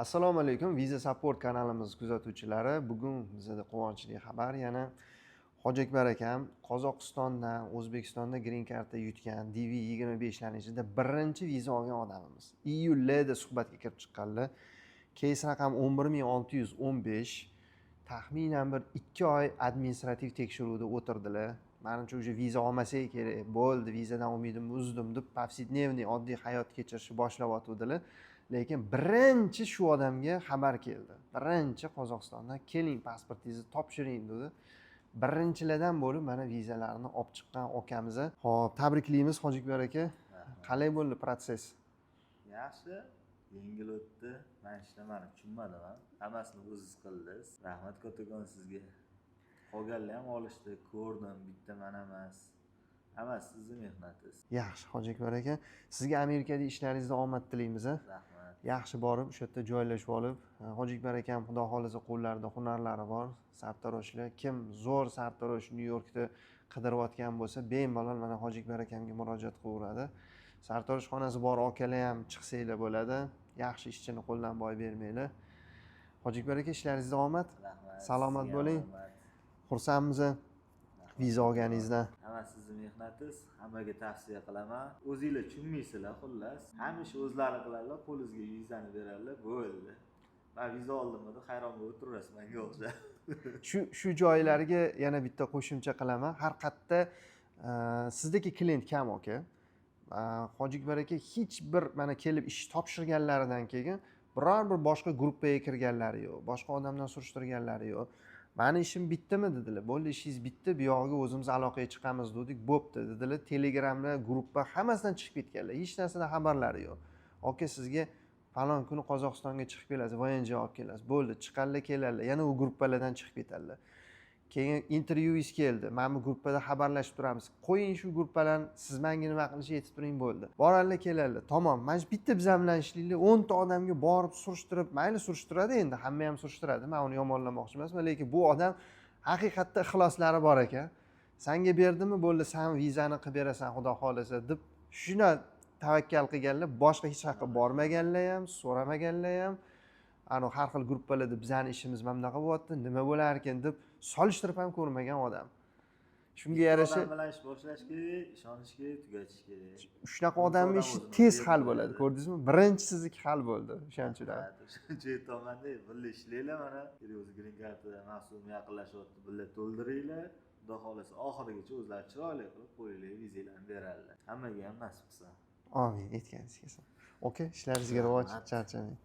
Assalomu alaykum, Visa Support kanalimiz kuzatuvchilari. Bugun bizda quvonchli xabar, yana Hojiakbar akam Qozog'istondan O'zbekistonda green cardda yutgan DV25 larning ichida birinchi viza olgan odamimiz. iyulda suhbatga kirib chiqqanlar. Case raqam 11615. Taxminan bir 2 oy administrativ tekshiruvda o'tirdilar. Menimcha o'sha viza olmasak kerak, bo'ldi, vizadan umidimni uzdim deb повседневный oddiy hayot kechirishni boshlab o'tdilar. Lekin birinchi shu odamga xabar keldi. Birinchi Qozog'istondan keling, pasportingizni topshiring dedi. Birinchilardan bo'lib mana vizalarni olib chiqqan akamiz. Xo'p, tabriklaymiz Hojiakbar aka. Qalay bo'ldi proses? Yaxshi, yengil o'tdi. Men hech nimani tushunmadim ham. Hammasini o'zingiz qildingiz. Rahmat kattakon sizga. Qolganlar ham olishdi, ko'rdim, bitta men emas. Hammasi sizning mehnatingiz. Yaxshi, Hojiakbar aka. Sizga Amerikada ishlaringizda omad tilaymiz. Rahmat. Yaxshi borib, o'sha yerda joylashib olib, Hojiakbar akam xudo xolisa qo'llarida hunarlari bor, sartaroshlar. Kim zo'r sartarosh New Yorkda qidirayotgan bo'lsa, bemalol mana Hojiakbar akamga murojaat qilaveradi. Sartarosh xonasi bor akalar ham chiqsanglar bo'ladi. Yaxshi ishchini qo'ldan boy bermanglar. Hojiakbar aka, ishlaringizda omad. Rahmat. Salomat bo'ling. Xursandmiz viza olganingizdan. Hammasi sizning mehnatingiz. Hammaga tavsiya qilaman. O'zingizlar tushunmaysizlar, xullas. Hamisha o'zlari qiladilar, qo'lingizga vizani beradilar, bo'ldi. Men viza oldim deb hayron bo'lib turasiz menga o'xshab. Shu joylarga yana bitta qo'shimcha qilaman. Har qayerda sizdagi klient kam aka. Hojiakbar aka hech bir mana kelib ish topshirganlaridan keyin biror bir boshqa gruppaga kirganlari yo'q, boshqa odamdan surishtirganlari yo'q. Mani ishim bitdimi dedilar. Bo'ldi, ishingiz bitdi, bu yog'iga o'zimiz aloqaga chiqamiz dedik. Bo'pti dedilar. Telegramda gruppa hammasidan chiqib ketganlar. Hech narsadan xabarlari yo'q. Aka, sizga falon kuni Qozog'istonga chiqib kelasiz, VNJ olib kelasiz. Bo'ldi, chiqqanlar keladilar. Yana u gruppalardan chiqib ketadilar. Keyin intervyuingiz keldi. Mana bu gruppada xabarlashib turamiz. Qo'ying shu gruppalarni, siz menga nima qilishni aytib turing bo'ldi. Boradilar, keladilar. Tamom, mana bitta biz bilan ishlaylik. 10 ta odamga borib surishtirib, mayli surishtiradi endi, hamma ham surishtiradi. Men uni yomonlamoqchi emasman, lekin bu odam haqiqatda ixloslari bor ekan. Senga berdimi, bo'ldi, sen vizani qilib berasan, xudo xolisa deb shuna tavakkal qilganlar, boshqa hech haqqa bormaganlar ham, so'ramaganlar ham. Har xil gruppalarda bizani ishimiz mana bunaqa bo'lyapti, nima bo'lar ekan deb solishtirib ham ko'rmagan odam. Shunga yarasha odam bilan ish boshlash kerak, ishonish kerak, tugatish kerak. Shunaqa odamning ishi tez hal bo'ladi, ko'rdingizmi? Birinchi sizniki hal bo'ldi, o'shanchadan. Shuncha aytolmanda, birga ishlanglar mana, o'zi green cardda mavsum yaqinlashyapti, birga to'ldiringlar. Xudo xolasa oxirigacha o'zlari chiroyli qilib qo'yinglar, vizalarni beradilar. Hammaga ham nasib qilsin. Amin, aytganingiz kelsin. Okey, ishlaringizga rivoj, charchamang.